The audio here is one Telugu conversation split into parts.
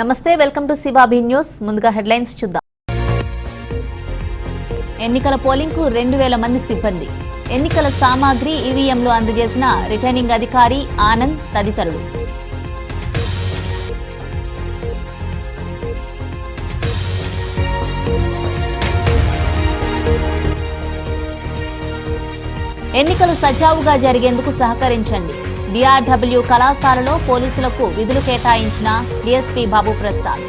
నమస్తే వెల్కమ్ టు శివాబీ న్యూస్. ముందుగా హెడ్లైన్స్ చూద్దాం. ఎన్నికల పోలింగ్ కు 2000 మంది సిబ్బంది, ఎన్నికల సామాగ్రి ఈవీఎంలు అందజేసిన రిటర్నింగ్ అధికారి ఆనంద్ తదితరులు. ఎన్నికలు సజావుగా జరిగేందుకు సహకరించండి. డిఆర్డబ్ల్యూ కళాశాలలో పోలీసులకు విధులు కేటాయించిన డీఎస్పీ బాబు ప్రసాద్.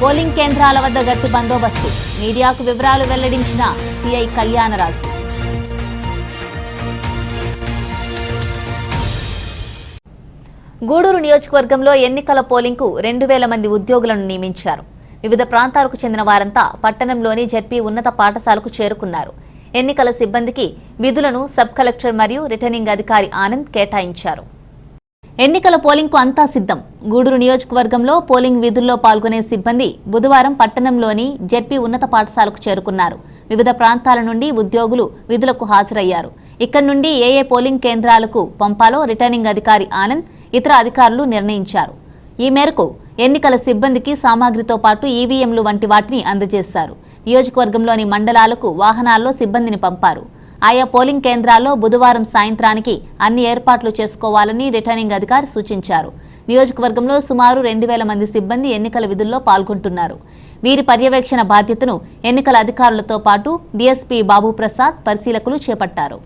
పోలింగ్ కేంద్రాల వద్ద గట్టి బందోబస్తు, మీడియాకు వివరాలు వెల్లడించిన సిఐ కళ్యాణరాజు. గూడూరు నియోజకవర్గంలో ఎన్నికల పోలింగ్ కు 2000 మంది ఉద్యోగులను నియమించారు. వివిధ ప్రాంతాలకు చెందిన వారంతా పట్టణంలోని జెడ్పీ ఉన్నత పాఠశాలకు చేరుకున్నారు. ఎన్నికల సిబ్బందికి విధులను సబ్ కలెక్టర్ మరియు రిటర్నింగ్ అధికారి ఆనంద్ కేటాయించారు. ఎన్నికల పోలింగ్ కు అంతా సిద్ధం. గూడూరు నియోజకవర్గంలో పోలింగ్ విధుల్లో పాల్గొనే సిబ్బంది బుధవారం పట్టణంలోని జెడ్పీ ఉన్నత పాఠశాలకు చేరుకున్నారు. వివిధ ప్రాంతాల నుండి ఉద్యోగులు విధులకు హాజరయ్యారు. ఇక్కడి నుండి ఏ పోలింగ్ కేంద్రాలకు పంపాలో రిటర్నింగ్ అధికారి ఆనంద్ ఇతర అధికారులు నిర్ణయించారు. ఈ మేరకు ఎన్నికల సిబ్బందికి సామాగ్రితో పాటు ఈవీఎంలు వంటి వాటిని అందజేశారు. నియోజకవర్గంలోని మండలాలకు వాహనాల్లో సిబ్బందిని పంపారు. ఆయా పోలింగ్ కేంద్రాల్లో బుధవారం సాయంత్రానికి అన్ని ఏర్పాట్లు చేసుకోవాలని రిటర్నింగ్ అధికారి సూచించారు. నియోజకవర్గంలో సుమారు 2000 మంది సిబ్బంది ఎన్నికల విధుల్లో పాల్గొంటున్నారు. వీరి పర్యవేక్షణ బాధ్యతను ఎన్నికల అధికారులతో పాటు డీఎస్పీ బాబు ప్రసాద్ పరిశీలకులు చేపట్టారు.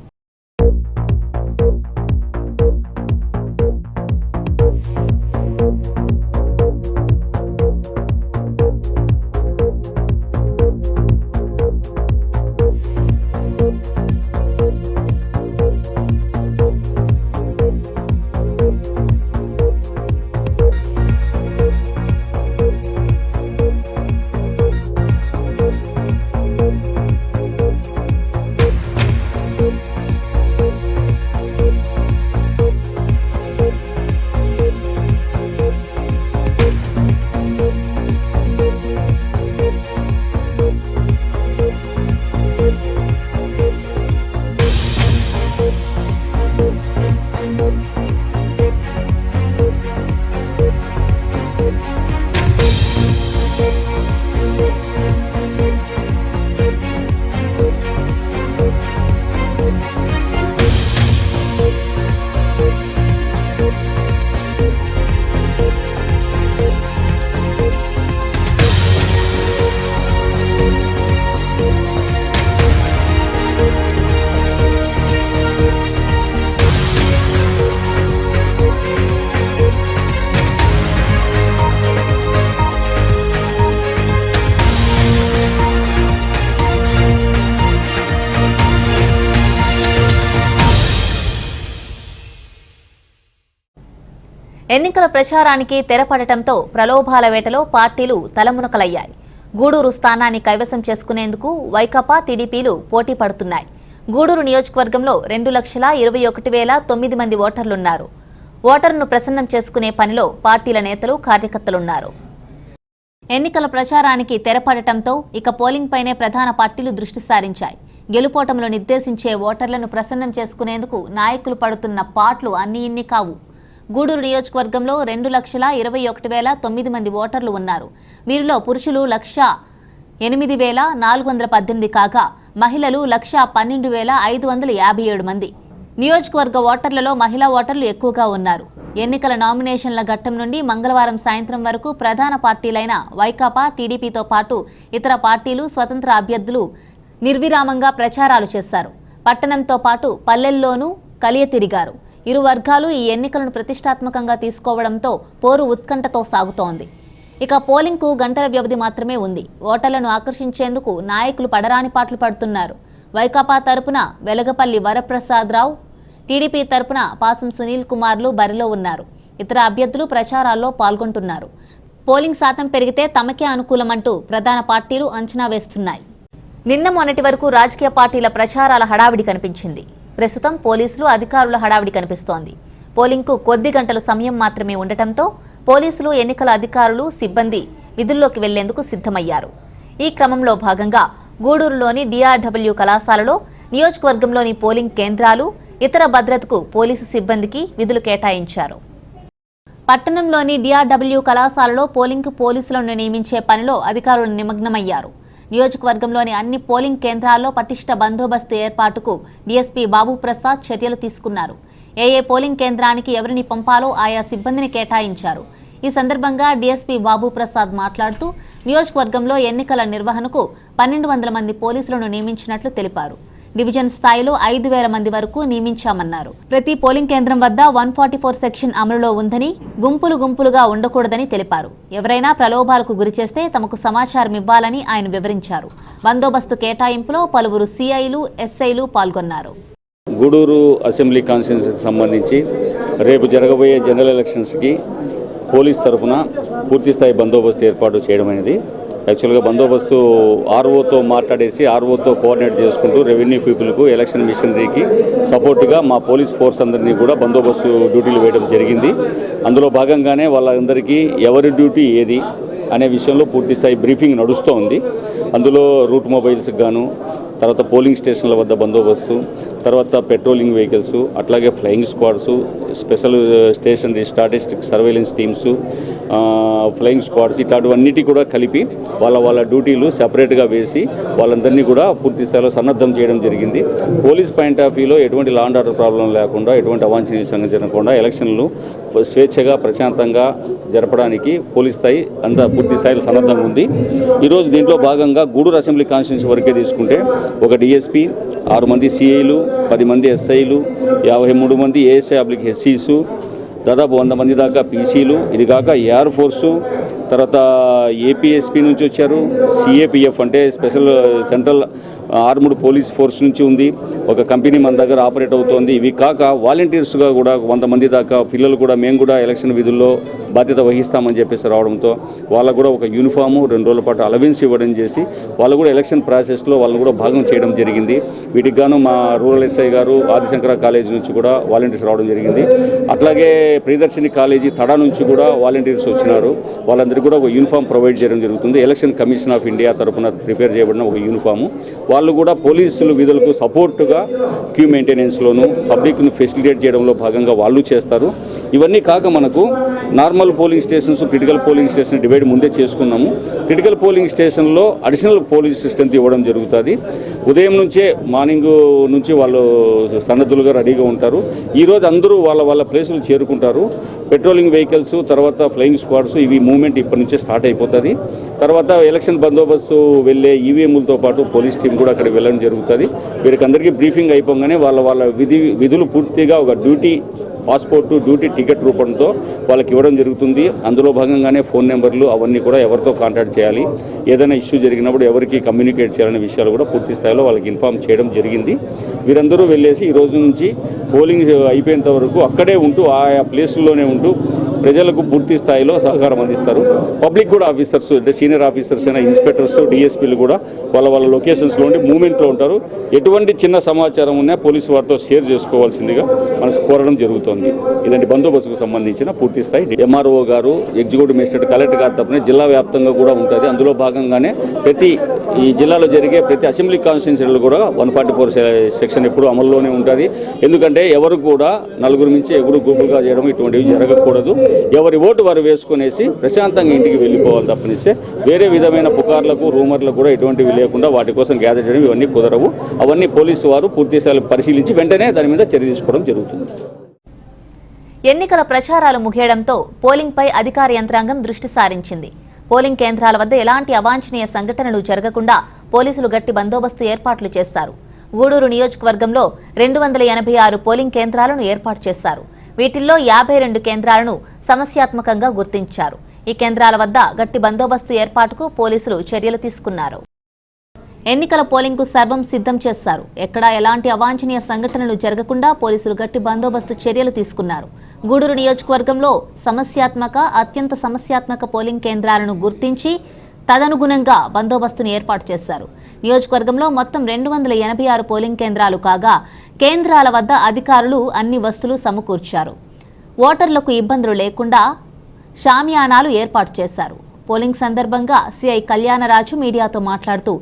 ఎన్నికల ప్రచారానికి తెరపడటంతో ప్రలోభాల వేటలో పార్టీలు తలమునకలయ్యాయి. గూడూరు స్థానాన్ని కైవసం చేసుకునేందుకు వైకాపా, టీడీపీలు పోటీ పడుతున్నాయి. గూడూరు నియోజకవర్గంలో 2,21,009 మంది ఓటర్లున్నారు. ఓటరును ప్రసన్నం చేసుకునే పనిలో పార్టీల నేతలు, కార్యకర్తలున్నారు. ఎన్నికల ప్రచారానికి తెరపడటంతో ఇక పోలింగ్ పైనే ప్రధాన పార్టీలు దృష్టి సారించాయి. గెలుపోటములు నిర్దేశించే ఓటర్లను ప్రసన్నం చేసుకునేందుకు నాయకులు పడుతున్న పాట్లు అన్ని ఇన్ని కావు. గూడూరు నియోజకవర్గంలో 2,21,009 మంది ఓటర్లు ఉన్నారు. వీరిలో పురుషులు 1,08,418 కాగా మహిళలు 1,12,557 మంది. నియోజకవర్గ ఓటర్లలో మహిళా ఓటర్లు ఎక్కువగా ఉన్నారు. ఎన్నికల నామినేషన్ల ఘట్టం నుండి మంగళవారం సాయంత్రం వరకు ప్రధాన పార్టీలైన వైకాపా, టీడీపీతో పాటు ఇతర పార్టీలు, స్వతంత్ర అభ్యర్థులు నిర్విరామంగా ప్రచారాలు చేశారు. పట్టణంతో పాటు పల్లెల్లోనూ కలియ తిరిగారు. ఇరు వర్గాలు ఈ ఎన్నికలను ప్రతిష్టాత్మకంగా తీసుకోవడంతో పోరు ఉత్కంఠతో సాగుతోంది. ఇక పోలింగ్ కు గంటల వ్యవధి మాత్రమే ఉంది. ఓటర్లను ఆకర్షించేందుకు నాయకులు పడరాని పాటలు పడుతున్నారు. వైకాపా తరపున వెలగపల్లి వరప్రసాదరావు, టీడీపీ తరపున పాసం సునీల్ కుమార్లు బరిలో ఉన్నారు. ఇతర అభ్యర్థులు ప్రచారాల్లో పాల్గొంటున్నారు. పోలింగ్ శాతం పెరిగితే తమకే అనుకూలమంటూ ప్రధాన పార్టీలు అంచనా వేస్తున్నాయి. నిన్న మొన్నటి వరకు రాజకీయ పార్టీల ప్రచారాల హడావిడి కనిపించింది. ప్రస్తుతం పోలీసులు, అధికారుల హడావిడి కనిపిస్తోంది. పోలింగ్కు కొద్ది గంటల సమయం మాత్రమే ఉండటంతో పోలీసులు, ఎన్నికల అధికారులు, సిబ్బంది విధుల్లోకి వెళ్లేందుకు సిద్ధమయ్యారు. ఈ క్రమంలో భాగంగా గూడూరులోని DRW కళాశాలలో నియోజకవర్గంలోని పోలింగ్ కేంద్రాలు, ఇతర భద్రతకు పోలీసు సిబ్బందికి విధులు కేటాయించారు. పట్టణంలోని DRW కళాశాలలో పోలింగ్ పోలీసులను నియమించే పనిలో అధికారులు నిమగ్నమయ్యారు. నియోజకవర్గంలోని అన్ని పోలింగ్ కేంద్రాల్లో పటిష్ట బందోబస్తు ఏర్పాటుకు DSP బాబు ప్రసాద్ చర్యలు తీసుకున్నారు. ఏ పోలింగ్ కేంద్రానికి ఎవరిని పంపాలో ఆయా సిబ్బందిని కేటాయించారు. ఈ సందర్భంగా DSP బాబు ప్రసాద్ మాట్లాడుతూ నియోజకవర్గంలో ఎన్నికల నిర్వహణకు 1200 మంది పోలీసులను నియమించినట్లు తెలిపారు. డివిజన్ స్థాయిలో 5000 మంది వరకు నియమించామన్నారు. ప్రతి పోలింగ్ కేంద్రం వద్ద 144 సెక్షన్ అమలులో ఉందని, గుంపులుగా ఉండకూడదని తెలిపారు. ఎవరైనా ప్రలోభాలకు గురిచేస్తే తమకు సమాచారం ఇవ్వాలని ఆయన వివరించారు. బందోబస్తు కేటాయింపులో పలువురు CIలు, SIలు పాల్గొన్నారు. గూడూరు అసెంబ్లీ కాన్స్టిట్యున్సీకి సంబంధించి రేపు జరగబోయే జనరల్ ఎలక్షన్స్కి పోలీస్ తరఫున పూర్తిస్థాయి బందోబస్తు ఏర్పాటు చేయడం అనేది యాక్చువల్గా బందోబస్తు ROతో మాట్లాడేసి ROతో కోఆర్డినేట్ చేసుకుంటూ రెవెన్యూ పీపుల్కు ఎలక్షన్ మిషనరీకి సపోర్టుగా మా పోలీస్ ఫోర్స్ అందరినీ కూడా బందోబస్తు డ్యూటీలు వేయడం జరిగింది. అందులో భాగంగానే వాళ్ళందరికీ ఎవరి డ్యూటీ ఏది అనే విషయంలో పూర్తిస్థాయి బ్రీఫింగ్ నడుస్తూ ఉంది. అందులో రూట్ మొబైల్స్కి గాను, తర్వాత పోలింగ్ స్టేషన్ల వద్ద బందోబస్తు, తర్వాత పెట్రోలింగ్ వెహికల్స్, అట్లాగే flying squads, special stationery statistic surveillance teams, flying squads ఇట్లాంటివన్నిటి కూడా కలిపి వాళ్ళ డ్యూటీలు సెపరేట్గా వేసి వాళ్ళందరినీ కూడా పూర్తి స్థాయిలో సన్నద్ధం చేయడం జరిగింది. పోలీస్ పాయింట్ ఆఫ్ వ్యూలో ఎటువంటి లా అండ్ ఆర్డర్ ప్రాబ్లం లేకుండా, ఎటువంటి అవాంఛనీయ సంఘటన జరగకుండా ఎలక్షన్లు స్వేచ్ఛగా ప్రశాంతంగా జరపడానికి పోలీస్ స్థాయి అంతా పూర్తి స్థాయిలో సన్నద్ధంగా ఉంది. ఈరోజు దీంట్లో భాగంగా గూడూరు అసెంబ్లీ కాన్స్టిట్యున్సీ వరకే తీసుకుంటే ఒక DSP, 6 మంది CIలు, 10 మంది SIలు, 53 మంది ASI/SCs, దాదాపు 100 మంది దాకా PCలు, ఇది కాక ఎయిర్ ఫోర్సు, తర్వాత APSP నుంచి వచ్చారు, CAPF అంటే special central armed police force నుంచి ఉంది, ఒక కంపెనీ మన దగ్గర ఆపరేట్ అవుతోంది. ఇవి కాక వాలంటీర్స్గా కూడా 100 మంది దాకా పిల్లలు కూడా మేము కూడా ఎలక్షన్ విధుల్లో బాధ్యత వహిస్తామని చెప్పేసి రావడంతో వాళ్ళకు కూడా ఒక యూనిఫాము 2 రోజుల పాటు అలవెన్స్ ఇవ్వడం చేసి వాళ్ళు కూడా ఎలక్షన్ ప్రాసెస్లో వాళ్ళని కూడా భాగం చేయడం జరిగింది. వీటికి గాను మా రూరల్ SI గారు ఆదిశంకర కాలేజీ నుంచి కూడా వాలంటీర్స్ రావడం జరిగింది. అట్లాగే ప్రియదర్శిని కాలేజీ తడా నుంచి కూడా వాలంటీర్స్ వచ్చినారు. వాళ్ళందరికీ కూడా ఒక యూనిఫామ్ ప్రొవైడ్ చేయడం జరుగుతుంది. ఎలక్షన్ కమిషన్ ఆఫ్ ఇండియా తరఫున ప్రిపేర్ చేయబడిన ఒక యూనిఫాము. వాళ్ళు కూడా పోలీసులు విధులకు సపోర్టుగా క్యూ మెయింటెనెన్స్లోను, పబ్లిక్ను ఫెసిలిటేట్ చేయడంలో భాగంగా వాళ్ళు చేస్తారు. ఇవన్నీ కాక మనకు normal polling stations, critical polling station divide ముందే చేసుకున్నాము. క్రిటికల్ పోలింగ్ స్టేషన్లో అడిషనల్ పోలీస్ స్ట్రెంత్ ఇవ్వడం జరుగుతుంది. ఉదయం నుంచే మార్నింగ్ నుంచి వాళ్ళు సన్నద్ధులుగా రెడీగా ఉంటారు. ఈరోజు అందరూ వాళ్ళ ప్లేసులు చేరుకుంటారు. పెట్రోలింగ్ వెహికల్స్, తర్వాత ఫ్లయింగ్ స్క్వాడ్స్, ఇవి మూవ్మెంట్ ఇప్పటి నుంచే స్టార్ట్ అయిపోతుంది. తర్వాత ఎలక్షన్ బందోబస్తు వెళ్ళే EVMలతో పాటు పోలీస్ టీం కూడా అక్కడికి వెళ్ళడం జరుగుతుంది. వీరికి అందరికీ బ్రీఫింగ్ అయిపోగానే వాళ్ళ విధులు పూర్తిగా ఒక డ్యూటీ పాస్పోర్టు, డ్యూటీ టికెట్ రూపంతో వాళ్ళకి ఇవ్వడం జరుగుతుంది. అందులో భాగంగానే ఫోన్ నెంబర్లు అవన్నీ కూడా ఎవరితో కాంటాక్ట్ చేయాలి, ఏదైనా ఇష్యూ జరిగినప్పుడు ఎవరికి కమ్యూనికేట్ చేయాలనే విషయాలు కూడా పూర్తి స్థాయిలో వాళ్ళకి ఇన్ఫామ్ చేయడం జరిగింది. వీరందరూ వెళ్ళేసి ఈ రోజు నుంచి పోలింగ్ అయిపోయేంత వరకు అక్కడే ఉంటూ ఆయా ప్లేసుల్లోనే ఉంటూ ప్రజలకు పూర్తి స్థాయిలో సహకారం అందిస్తారు. పబ్లిక్ కూడా ఆఫీసర్స్ అంటే సీనియర్ ఆఫీసర్స్ అయినా ఇన్స్పెక్టర్స్, DSPలు కూడా వాళ్ళ లొకేషన్స్లో ఉండి మూవ్మెంట్లో ఉంటారు. ఎటువంటి చిన్న సమాచారం ఉన్నా పోలీసు వారితో షేర్ చేసుకోవాల్సిందిగా మనకు కోరడం జరుగుతుంది. ఇదండి బందోబస్తుకు సంబంధించిన పూర్తి స్థాయి. MRO గారు, ఎగ్జిక్యూటివ్ మేజిస్ట్రేట్, కలెక్టర్ గారు తప్పనే జిల్లా వ్యాప్తంగా కూడా ఉంటుంది. అందులో భాగంగానే ఈ జిల్లాలో జరిగే ప్రతి అసెంబ్లీ కాన్స్టిట్యున్సీలో కూడా 144 సెక్షన్ ఎప్పుడు అమల్లోనే ఉంటుంది. ఎందుకంటే ఎవరు కూడా నలుగురు మించి ఎగురు గుంపులుగా చేయడం ఇటువంటివి జరగకూడదు. ఎవరి ఓటు వారు వేసుకునేసి ప్రశాంతంగా ఇంటికి వెళ్ళిపోవాలి తప్పనిస్తే వేరే విధమైన పుకార్లకు, రూమర్లకు కూడా ఎటువంటివి లేకుండా వాటి కోసం గ్యాదర్ చేయడం ఇవన్నీ కుదరవు. అవన్నీ పోలీసు వారు పూర్తిస్థాయిలో పరిశీలించి వెంటనే దాని మీద చర్య తీసుకోవడం జరుగుతుంది. ఎన్నికల ప్రచారాలు ముగియడంతో పోలింగ్పై అధికార యంత్రాంగం దృష్టి సారించింది. పోలింగ్ కేంద్రాల వద్ద ఎలాంటి అవాంఛనీయ సంఘటనలు జరగకుండా పోలీసులు గట్టి బందోబస్తు ఏర్పాట్లు చేస్తారు. గూడూరు నియోజకవర్గంలో 286 పోలింగ్ కేంద్రాలను ఏర్పాటు చేశారు. వీటిల్లో 52 కేంద్రాలను సమస్యాత్మకంగా గుర్తించారు. ఈ కేంద్రాల వద్ద గట్టి బందోబస్తు ఏర్పాటుకు పోలీసులు చర్యలు తీసుకున్నారు. ఎన్నికల పోలింగ్కు సర్వం సిద్ధం చేశారు. ఎక్కడా ఎలాంటి అవాంఛనీయ సంఘటనలు జరగకుండా పోలీసులు గట్టి బందోబస్తు చర్యలు తీసుకున్నారు. గూడూరు నియోజకవర్గంలో అత్యంత సమస్యాత్మక పోలింగ్ కేంద్రాలను గుర్తించి తదనుగుణంగా బందోబస్తును ఏర్పాటు చేశారు. నియోజకవర్గంలో మొత్తం 286 పోలింగ్ కేంద్రాలు కాగా కేంద్రాల వద్ద అధికారులు అన్ని వస్తువులు సమకూర్చారు. ఓటర్లకు ఇబ్బందులు లేకుండా షామియానాలు ఏర్పాటు చేశారు. పోలింగ్ సందర్భంగా సిఐ కళ్యాణరాజు మీడియాతో మాట్లాడుతూ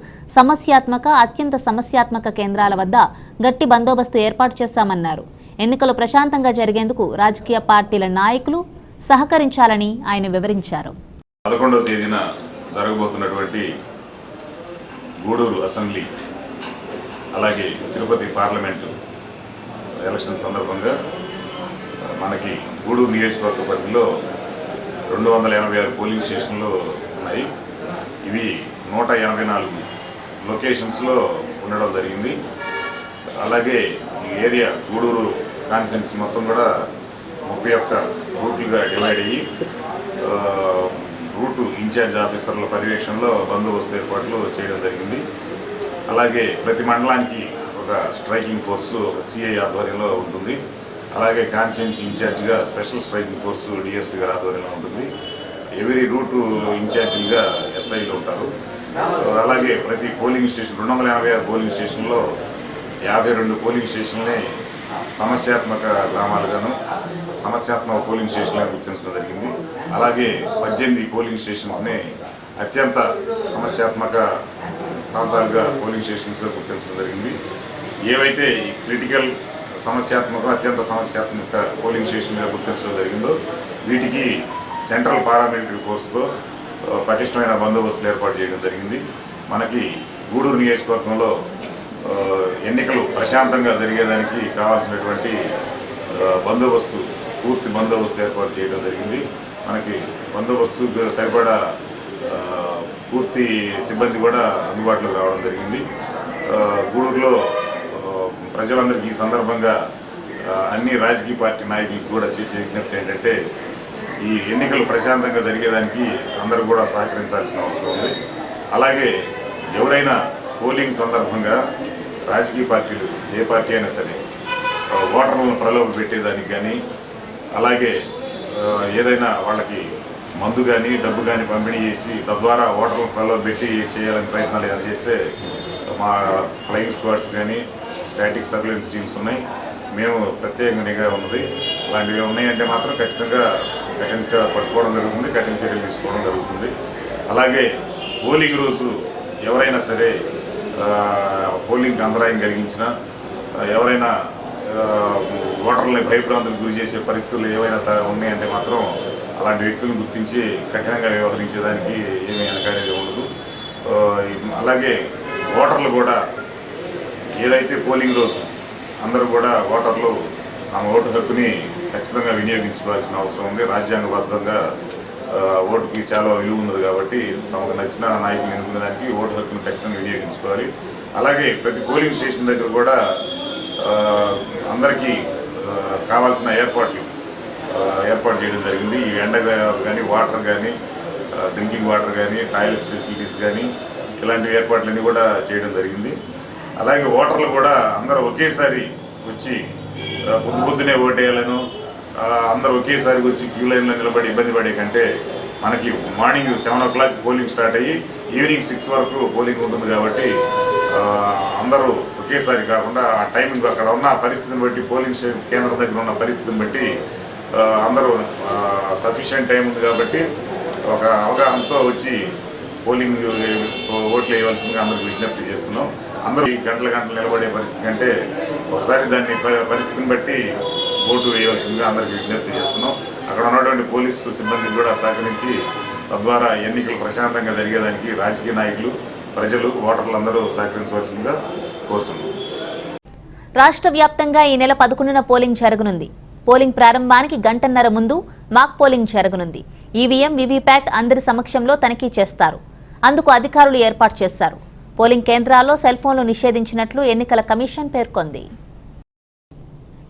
అత్యంత సమస్యాత్మక కేంద్రాల వద్ద గట్టి బందోబస్తు ఏర్పాటు చేశామన్నారు. ఎన్నికలు ప్రశాంతంగా జరిగేందుకు రాజకీయ పార్టీల నాయకులు సహకరించాలని ఆయన వివరించారు. 11వ తేదీన జరగబోతున్నటువంటి గూడూరు అసెంబ్లీ అలాగే తిరుపతి పార్లమెంటు ఎలక్షన్ సందర్భంగా మనకి గూడూరు నియోజకవర్గ పరిధిలో 286 పోలింగ్ స్టేషన్లు ఉన్నాయి. ఇవి 184 లొకేషన్స్లో ఉండడం జరిగింది. అలాగే ఈ ఏరియా గూడూరు కాన్స్టిట్యున్సీ మొత్తం కూడా 31 రూట్లుగా డివైడ్ అయ్యి రూటు ఇన్ఛార్జ్ ఆఫీసర్ల పర్యవేక్షణలో బందోబస్తు ఏర్పాట్లు చేయడం జరిగింది. అలాగే ప్రతి మండలానికి ఒక స్ట్రైకింగ్ ఫోర్సు సిఐ ఆధ్వర్యంలో ఉంటుంది. అలాగే కాన్స్టిట్యున్సీ ఇన్ఛార్జిగా స్పెషల్ స్ట్రైకింగ్ ఫోర్సు డిఎస్పీ గారి ఆధ్వర్యంలో ఉంటుంది. ఎవరీ రూటు ఇన్ఛార్జిగా ఎస్ఐలు ఉంటారు. అలాగే ప్రతి పోలింగ్ స్టేషన్ 286 పోలింగ్ స్టేషన్లో 52 పోలింగ్ స్టేషన్లని సమస్యాత్మక గ్రామాలుగాను సమస్యాత్మక పోలింగ్ స్టేషన్లుగా గుర్తించడం జరిగింది. అలాగే 18 పోలింగ్ స్టేషన్స్ని అత్యంత సమస్యాత్మక ప్రాంతాలుగా పోలింగ్ స్టేషన్స్గా గుర్తించడం జరిగింది. ఏవైతే ఈ క్రిటికల్ అత్యంత సమస్యాత్మక పోలింగ్ స్టేషన్గా గుర్తించడం జరిగిందో వీటికి సెంట్రల్ పారామిలిటరీ ఫోర్స్తో పటిష్టమైన బందోబస్తులు ఏర్పాటు చేయడం జరిగింది. మనకి గూడూరు నియోజకవర్గంలో ఎన్నికలు ప్రశాంతంగా జరిగేదానికి కావాల్సినటువంటి పూర్తి బందోబస్తు ఏర్పాటు చేయడం జరిగింది. మనకి బందోబస్తు సరిపడా పూర్తి సిబ్బంది కూడా అందుబాటులోకి రావడం జరిగింది. గూడూరులో ప్రజలందరికీ ఈ సందర్భంగా అన్ని రాజకీయ పార్టీ నాయకులకు కూడా చేసే విజ్ఞప్తి ఏంటంటే ఈ ఎన్నికలు ప్రశాంతంగా జరిగేదానికి అందరూ కూడా సహకరించాల్సిన అవసరం ఉంది. అలాగే ఎవరైనా పోలింగ్ సందర్భంగా రాజకీయ పార్టీలు ఏ పార్టీ అయినా సరే ఓటర్లను ప్రలోభ పెట్టేదానికి కానీ అలాగే ఏదైనా వాళ్ళకి మందు కానీ డబ్బు కానీ పంపిణీ చేసి తద్వారా ఓటర్లను ప్రలోభ పెట్టి చేయాలని ప్రయత్నాలు ఏదైనా చేస్తే మా ఫ్లయింగ్ స్క్వాడ్స్ కానీ స్టాటిక్ సర్వేలెన్స్ టీమ్స్ ఉన్నాయి. మేము ప్రత్యేకంగా నిఘా ఉన్నది. అలాంటివి ఉన్నాయంటే మాత్రం ఖచ్చితంగా కఠిన పట్టుకోవడం జరుగుతుంది, కఠిన చర్యలు తీసుకోవడం జరుగుతుంది. అలాగే పోలింగ్ రోజు ఎవరైనా సరే పోలింగ్కి అంతరాయం కలిగించినా ఎవరైనా ఓటర్లని భయభ్రాంతులకు గురి చేసే పరిస్థితులు ఏవైనా ఉన్నాయంటే మాత్రం అలాంటి వ్యక్తులను గుర్తించి కఠినంగా వ్యవహరించేదానికి ఏమీ వెనకాడేది ఉండదు. అలాగే ఓటర్లు కూడా ఏదైతే పోలింగ్ రోజు అందరూ కూడా ఓటర్లు తమ ఓటు హక్కుని ఖచ్చితంగా వినియోగించుకోవాల్సిన అవసరం ఉంది. రాజ్యాంగబద్ధంగా ఓటుకి చాలా విలువ ఉన్నది కాబట్టి తమకు నచ్చిన నాయకులు ఎన్నుకునేదానికి ఓటు హక్కును ఖచ్చితంగా వినియోగించుకోవాలి. అలాగే ప్రతి పోలింగ్ స్టేషన్ దగ్గర కూడా అందరికీ కావాల్సిన ఏర్పాటు చేయడం జరిగింది. ఈ ఎండ కానీ వాటర్ కానీ డ్రింకింగ్ వాటర్ కానీ టాయిలెట్స్ ఫెసిలిటీస్ కానీ ఇలాంటి ఏర్పాట్లన్నీ కూడా చేయడం జరిగింది. అలాగే ఓటర్లు కూడా అందరూ ఒకేసారి వచ్చి పొద్దునే ఓటేయాలను అందరూ ఒకేసారి వచ్చి క్యూ లైన్లో నిలబడి ఇబ్బంది పడే కంటే మనకి మార్నింగ్ 7 o'clock పోలింగ్ స్టార్ట్ అయ్యి ఈవినింగ్ 6 వరకు పోలింగ్ ఉంటుంది కాబట్టి అందరూ ఒకేసారి కాకుండా ఆ టైమింగ్ అక్కడ ఉన్న పరిస్థితిని బట్టి పోలింగ్ కేంద్రం దగ్గర ఉన్న పరిస్థితిని బట్టి అందరూ సఫిషియెంట్ టైం ఉంది కాబట్టి ఒక అవగాహనతో వచ్చి పోలింగ్ ఓట్లు వేయవలసిందిగా అందరికి విజ్ఞప్తి చేస్తున్నాం. అందరూ గంటలు నిలబడే పరిస్థితి కంటే ఒకసారి దాన్ని పరిస్థితిని బట్టి ఓటు వేయవలసిందిగా అందరికి విజ్ఞప్తి చేస్తున్నాం. అక్కడ ఉన్నటువంటి పోలీసు సిబ్బందికి కూడా సహకరించి తద్వారా ఎన్నికలు ప్రశాంతంగా జరిగేదానికి రాజకీయ నాయకులు ప్రజలు ఓటర్లు అందరూ సహకరించవలసిందిగా కోరుతున్నాం. రాష్ట్ర వ్యాప్తంగా ఈ నెల 11న పోలింగ్ జరగనుంది. పోలింగ్ ప్రారంభానికి గంటన్నర ముందు మాక్ పోలింగ్ జరగనుంది. ఈవీఎం వీవీప్యాట్ అందరి సమక్షంలో తనిఖీ చేస్తారు. అందుకు అధికారులు ఏర్పాటు చేశారు. పోలింగ్ కేంద్రాల్లో సెల్ ఫోన్లు నిషేధించినట్లు ఎన్నికల కమిషన్ పేర్కొంది.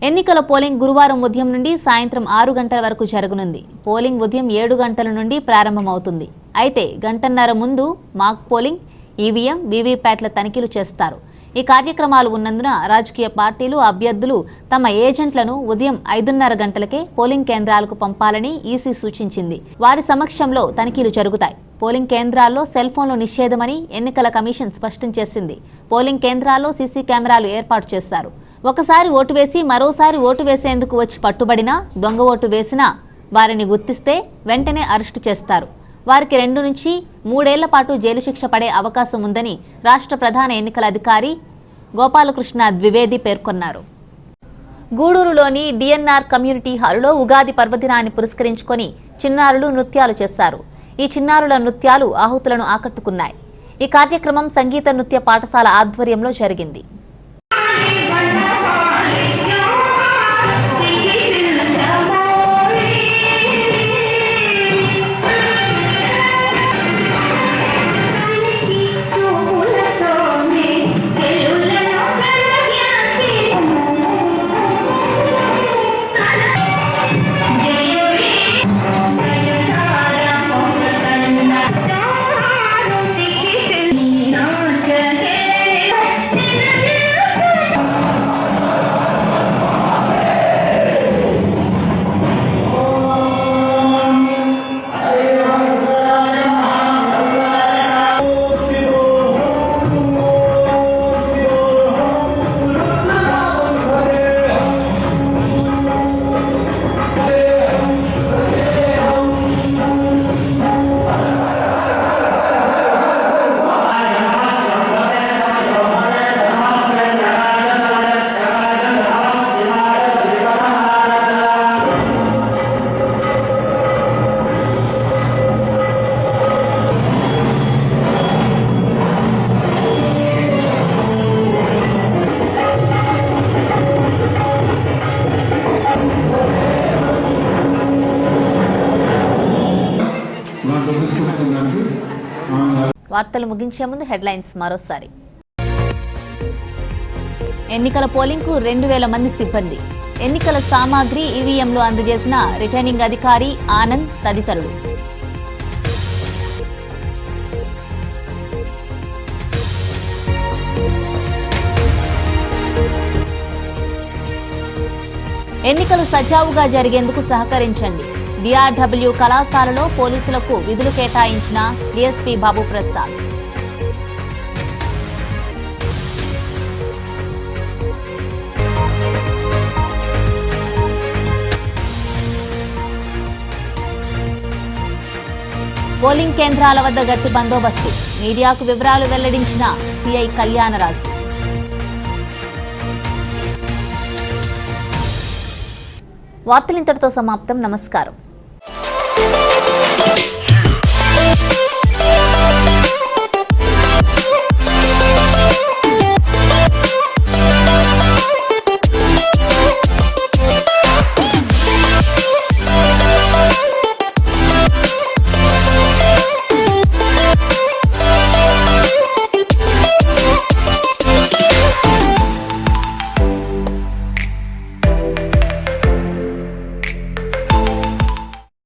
ఎన్నికల పోలింగ్ గురువారం ఉదయం నుండి సాయంత్రం 6 గంటల వరకు జరగనుంది. పోలింగ్ ఉదయం 7 గంటల నుండి ప్రారంభమవుతుంది. అయితే గంటన్నర ముందు మాక్ పోలింగ్, ఈవీఎం, వీవీప్యాట్ల తనిఖీలు చేస్తారు. ఈ కార్యక్రమాలు ఉన్నందున రాజకీయ పార్టీలు అభ్యర్థులు తమ ఏజెంట్లను ఉదయం 5:30 గంటలకే పోలింగ్ కేంద్రాలకు పంపాలని ఈసీ సూచించింది. వారి సమక్షంలో తనిఖీలు జరుగుతాయి. పోలింగ్ కేంద్రాల్లో సెల్ ఫోన్లు నిషేధమని ఎన్నికల కమిషన్ స్పష్టం చేసింది. పోలింగ్ కేంద్రాల్లో సీసీ కెమెరాలు ఏర్పాటు చేస్తారు. ఒకసారి ఓటు వేసి మరోసారి ఓటు వేసేందుకు వచ్చి పట్టుబడినా, దొంగ ఓటు వేసినా వారిని గుర్తిస్తే వెంటనే అరెస్టు చేస్తారు. వారికి 2 నుంచి 3 ఏళ్ల పాటు జైలు శిక్ష పడే అవకాశం ఉందని రాష్ట్ర ప్రధాన ఎన్నికల అధికారి గోపాలకృష్ణ ద్వివేది పేర్కొన్నారు. గూడూరులోని డిఎన్ఆర్ కమ్యూనిటీ హాలులో ఉగాది పర్వదినాన్ని పురస్కరించుకొని చిన్నారులు నృత్యాలు చేశారు. ఈ చిన్నారుల నృత్యాలు ఆహుతులను ఆకట్టుకున్నాయి. ఈ కార్యక్రమం సంగీత నృత్య పాఠశాల ఆధ్వర్యంలో జరిగింది. వార్తలు ముగించే ముందు హెడ్లైన్స్ మరోసారి. ఎన్నికల పోలింగ్కు 2000 మంది సిబ్బంది, ఎన్నికల సామాగ్రి ఈవీఎంలు అందజేసిన రిటర్నింగ్ అధికారి ఆనంద్ తదితరులు. ఎన్నికలు సజావుగా జరిగేందుకు సహకరించండి. డిఆర్డబ్ల్యూ కళాశాలలో పోలీసులకు విధులు కేటాయించిన డీఎస్పీ బాబు ప్రసాద్. పోలింగ్ కేంద్రాల వద్ద గట్టి బందోబస్తు, మీడియాకు వివరాలు వెల్లడించిన సిఐ కళ్యాణరాజు. వార్తలు ఇంతటితో సమాప్తం. నమస్కారం.